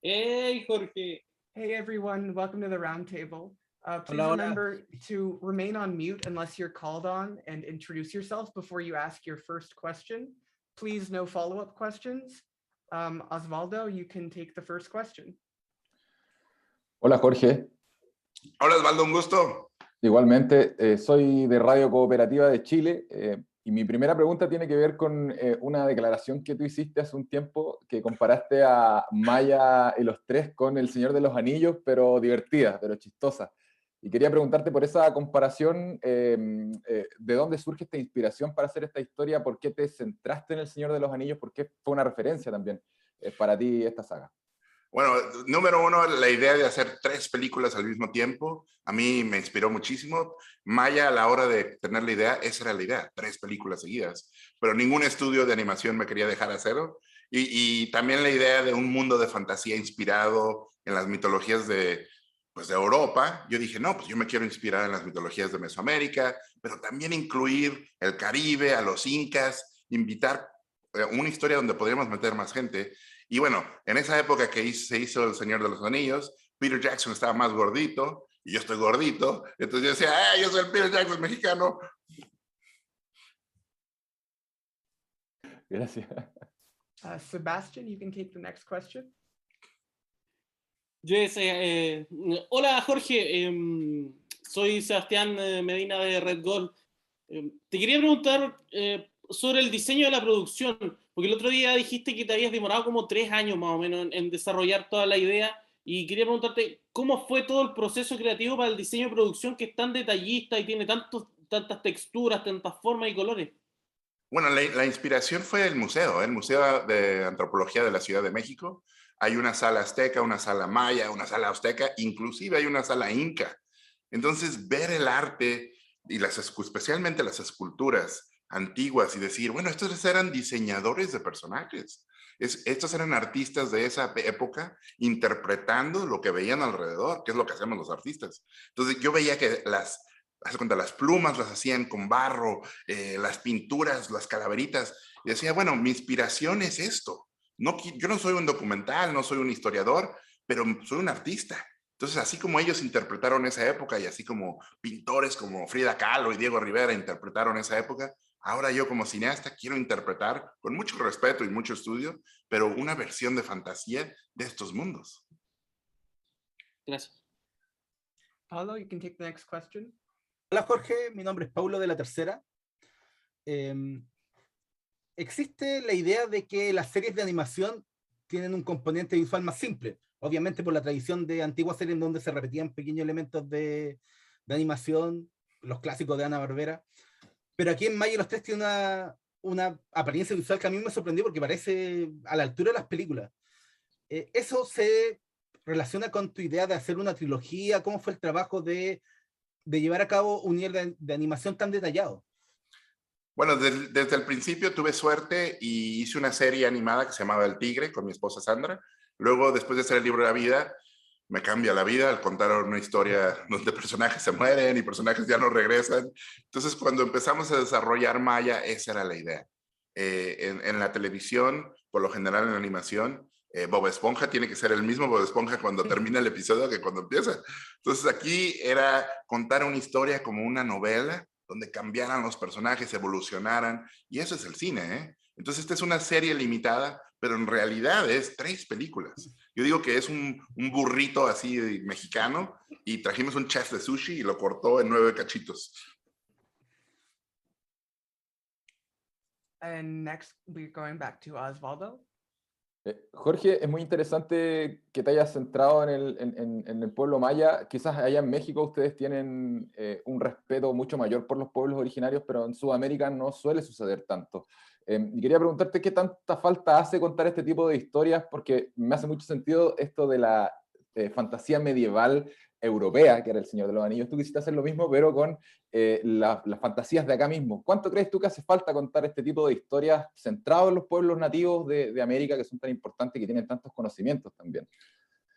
Hey, Jorge. Hey everyone, welcome to the roundtable. Please Hola, hola. remember to remain on mute unless you're called on and introduce yourself before you ask your first question. Please, no follow-up questions. Osvaldo, you can take the first question. Hola Jorge, Hola Osvaldo, un gusto. igualmente soy de Radio Cooperativa de Chile y mi primera pregunta tiene que ver con una declaración que tú hiciste hace un tiempo que comparaste a Maya y los tres con El Señor de los Anillos, pero divertida, pero chistosa. Y quería preguntarte por esa comparación, ¿de dónde surge esta inspiración para hacer esta historia? ¿Por qué te centraste en El Señor de los Anillos? ¿Por qué fue una referencia también para ti esta saga? Bueno, número uno, la idea de hacer 3 películas al mismo tiempo, a mí me inspiró muchísimo. Maya, a la hora de tener la idea, esa era la idea, 3 películas seguidas. Pero ningún estudio de animación me quería dejar hacerlo. Y también la idea de un mundo de fantasía inspirado en las mitologías de Europa. Yo dije, no, pues yo me quiero inspirar en las mitologías de Mesoamérica, pero también incluir el Caribe, a los incas, invitar una historia donde podríamos meter más gente. Y bueno, en esa época que se hizo El Señor de los Anillos, Peter Jackson estaba más gordito y yo estoy gordito. Entonces yo decía, yo soy el Peter Jackson mexicano. Gracias. Sebastian, you can take the next question. Yes, hola, Jorge. Soy Sebastián Medina de Red Gold. Te quería preguntar sobre el diseño de la producción, porque el otro día dijiste que te habías demorado como 3 años más o menos en desarrollar toda la idea, y quería preguntarte cómo fue todo el proceso creativo para el diseño de producción, que es tan detallista y tiene tantas texturas, tantas formas y colores. Bueno, la inspiración fue el Museo de Antropología de la Ciudad de México. Hay una sala azteca, una sala maya, una sala azteca, inclusive hay una sala inca. Entonces, ver el arte y especialmente las esculturas antiguas y decir, bueno, estos eran diseñadores de personajes. Estos eran artistas de esa época interpretando lo que veían alrededor, que es lo que hacemos los artistas. Entonces, yo veía que las plumas las hacían con barro, las pinturas, las calaveritas, y decía, bueno, mi inspiración es esto. No, yo no soy un documental, no soy un historiador, pero soy un artista. Entonces, así como ellos interpretaron esa época y así como pintores como Frida Kahlo y Diego Rivera interpretaron esa época, ahora yo como cineasta quiero interpretar con mucho respeto y mucho estudio, pero una versión de fantasía de estos mundos. Gracias. Paulo, you can take the next question. Hola Jorge, mi nombre es Paulo de la Tercera. Existe la idea de que las series de animación tienen un componente visual más simple, obviamente por la tradición de antiguas series en donde se repetían pequeños elementos de animación, los clásicos de Hanna-Barbera, pero aquí en Maya y los tres tiene una apariencia visual que a mí me sorprendió porque parece a la altura de las películas. ¿Eso se relaciona con tu idea de hacer una trilogía? ¿Cómo fue el trabajo de llevar a cabo un nivel de animación tan detallado? Bueno, desde el principio tuve suerte y hice una serie animada que se llamaba El Tigre con mi esposa Sandra. Luego, después de hacer el libro de la vida, me cambia la vida al contar una historia donde personajes se mueren y personajes ya no regresan. Entonces, cuando empezamos a desarrollar Maya, esa era la idea. En la televisión, por lo general en la animación, Bob Esponja tiene que ser el mismo Bob Esponja cuando termina el episodio que cuando empieza. Entonces, aquí era contar una historia como una novela, donde cambiaran los personajes, evolucionaran, y eso es el cine, ¿eh? Entonces esta es una serie limitada, pero en realidad es 3 películas. Yo digo que es un burrito así mexicano, y trajimos un chef de sushi y lo cortó en 9 cachitos. And next, we're going back to Osvaldo. Jorge, es muy interesante que te hayas centrado en el pueblo maya. Quizás allá en México ustedes tienen un respeto mucho mayor por los pueblos originarios, pero en Sudamérica no suele suceder tanto. Y quería preguntarte qué tanta falta hace contar este tipo de historias, porque me hace mucho sentido esto de la fantasía medieval europea, que era El Señor de los Anillos. Tú quisiste hacer lo mismo, pero con las fantasías de acá mismo. ¿Cuánto crees tú que hace falta contar este tipo de historias centradas en los pueblos nativos de América, que son tan importantes y que tienen tantos conocimientos también?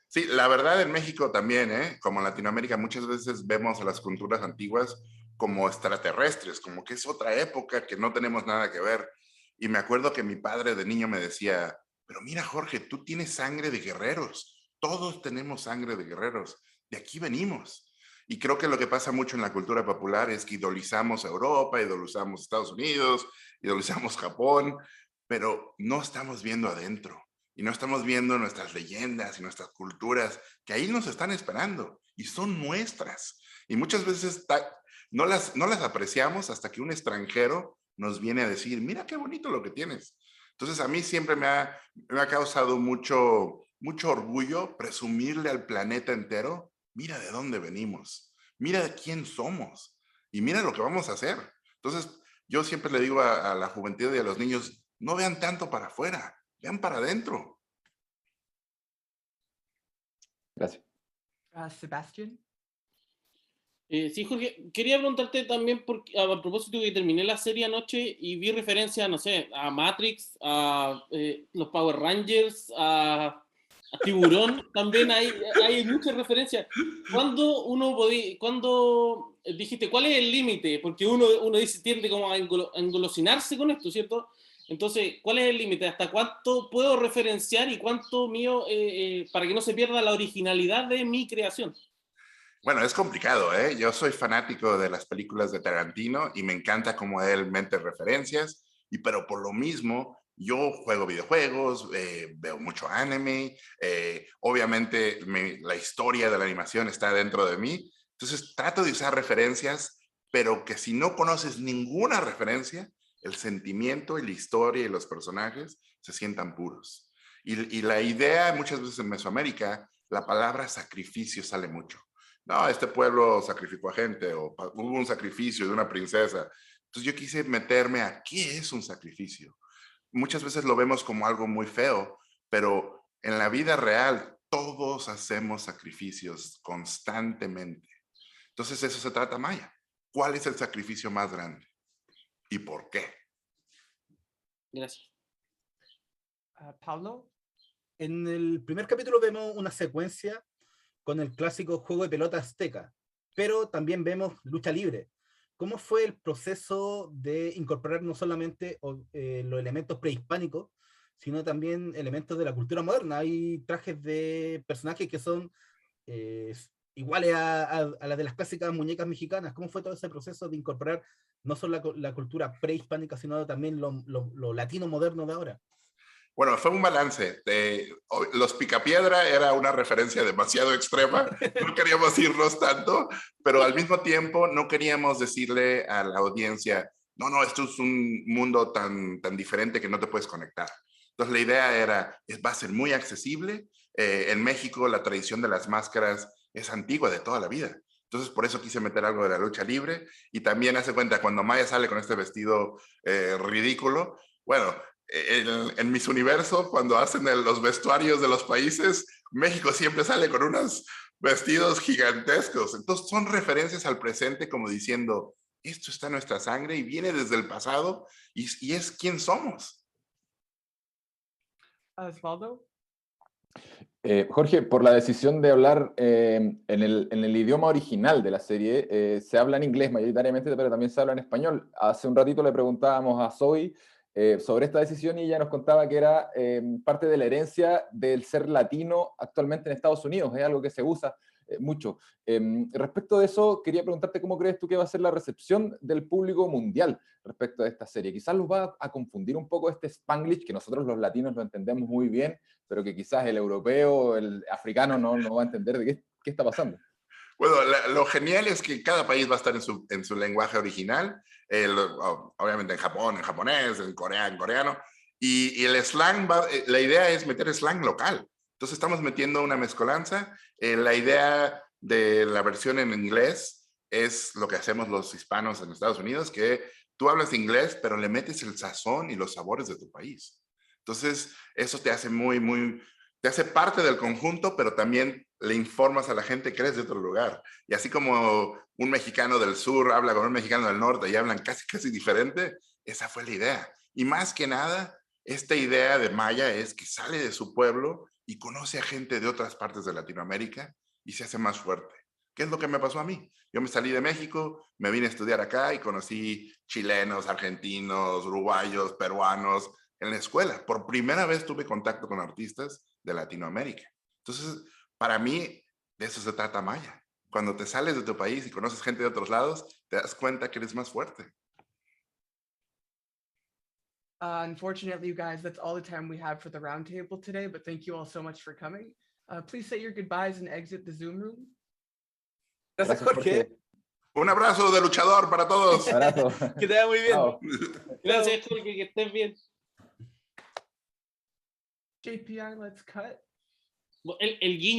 Sí, la verdad en México también, como en Latinoamérica, muchas veces vemos a las culturas antiguas como extraterrestres, como que es otra época que no tenemos nada que ver. Y me acuerdo que mi padre de niño me decía, pero mira Jorge, tú tienes sangre de guerreros, Todos tenemos sangre de guerreros, de aquí venimos. Y creo que lo que pasa mucho en la cultura popular es que idolizamos a Europa, idolizamos a Estados Unidos, idolizamos Japón, pero no estamos viendo adentro y no estamos viendo nuestras leyendas y nuestras culturas que ahí nos están esperando y son nuestras. Y muchas veces no las apreciamos hasta que un extranjero nos viene a decir, mira qué bonito lo que tienes. Entonces a mí siempre me ha causado mucho orgullo presumirle al planeta entero, mira de dónde venimos, mira de quién somos y mira lo que vamos a hacer. Entonces, yo siempre le digo a la juventud y a los niños, no vean tanto para afuera, vean para adentro. Gracias. Sebastian? Sí, Jorge, quería preguntarte también, porque, a propósito que terminé la serie anoche y vi referencia, no sé, a Matrix, a los Power Rangers, a Tiburón, también hay muchas referencias. ¿Cuándo dijiste cuál es el límite? Porque uno dice, tiende como a engolosinarse con esto, ¿cierto? Entonces, ¿cuál es el límite? ¿Hasta cuánto puedo referenciar y cuánto mío, para que no se pierda la originalidad de mi creación? Bueno, es complicado, ¿eh? Yo soy fanático de las películas de Tarantino y me encanta cómo él mete referencias, pero por lo mismo yo juego videojuegos, veo mucho anime, obviamente la historia de la animación está dentro de mí, entonces trato de usar referencias, pero que si no conoces ninguna referencia, el sentimiento y la historia y los personajes se sientan puros. Y la idea, muchas veces en Mesoamérica, la palabra sacrificio sale mucho. No, este pueblo sacrificó a gente, o hubo un sacrificio de una princesa. Entonces yo quise meterme a qué es un sacrificio. Muchas veces lo vemos como algo muy feo, pero en la vida real todos hacemos sacrificios constantemente. Entonces eso se trata, Maya. ¿Cuál es el sacrificio más grande? ¿Y por qué? Gracias. Pablo? En el primer capítulo vemos una secuencia con el clásico juego de pelota azteca, pero también vemos lucha libre. ¿Cómo fue el proceso de incorporar no solamente los elementos prehispánicos, sino también elementos de la cultura moderna? Hay trajes de personajes que son iguales a las de las clásicas muñecas mexicanas. ¿Cómo fue todo ese proceso de incorporar no solo la cultura prehispánica, sino también lo latino moderno de ahora? Bueno, fue un balance. Los Picapiedra era una referencia demasiado extrema, no queríamos irnos tanto, pero al mismo tiempo no queríamos decirle a la audiencia, no, esto es un mundo tan diferente que no te puedes conectar. Entonces la idea va a ser muy accesible. En México la tradición de las máscaras es antigua, de toda la vida. Entonces por eso quise meter algo de la lucha libre y también hace cuenta, cuando Maya sale con este vestido ridículo, bueno, en Miss Universo, cuando hacen los vestuarios de los países, México siempre sale con unos vestidos gigantescos. Entonces son referencias al presente como diciendo, esto está en nuestra sangre y viene desde el pasado y es quien somos. Osvaldo? Jorge, por la decisión de hablar en el idioma original de la serie, se habla en inglés mayoritariamente, pero también se habla en español. Hace un ratito le preguntábamos a Zoe sobre esta decisión y ella nos contaba que era parte de la herencia del ser latino actualmente en Estados Unidos, es algo que se usa mucho. Respecto de eso, quería preguntarte cómo crees tú que va a ser la recepción del público mundial respecto a esta serie. Quizás los va a confundir un poco este Spanglish, que nosotros los latinos lo entendemos muy bien, pero que quizás el europeo, el africano no va a entender de qué está pasando. Bueno, lo genial es que cada país va a estar en su lenguaje original, obviamente en Japón, en japonés, en Corea, en coreano, y el slang, la idea es meter slang local. Entonces estamos metiendo una mezcolanza. La idea de la versión en inglés es lo que hacemos los hispanos en Estados Unidos, que tú hablas inglés, pero le metes el sazón y los sabores de tu país. Entonces, eso te hace te hace parte del conjunto, pero también le informas a la gente que eres de otro lugar. Y así como un mexicano del sur habla con un mexicano del norte y hablan casi diferente, esa fue la idea. Y más que nada, esta idea de Maya es que sale de su pueblo y conoce a gente de otras partes de Latinoamérica y se hace más fuerte. ¿Qué es lo que me pasó a mí? Yo me salí de México, me vine a estudiar acá y conocí chilenos, argentinos, uruguayos, peruanos en la escuela. Por primera vez tuve contacto con artistas de Latinoamérica. Entonces, para mí, de eso se trata Maya. Cuando te sales de tu país y conoces gente de otros lados, te das cuenta que eres más fuerte. Unfortunately, you guys, that's all the time we have for the roundtable today, but thank you all so much for coming. Please say your goodbyes and exit the Zoom room. Gracias, Jorge. Un abrazo de luchador para todos. Abrazo. Que te vaya muy bien. Chao. Gracias, Jorge, que estés bien. JPI, let's cut. El guiño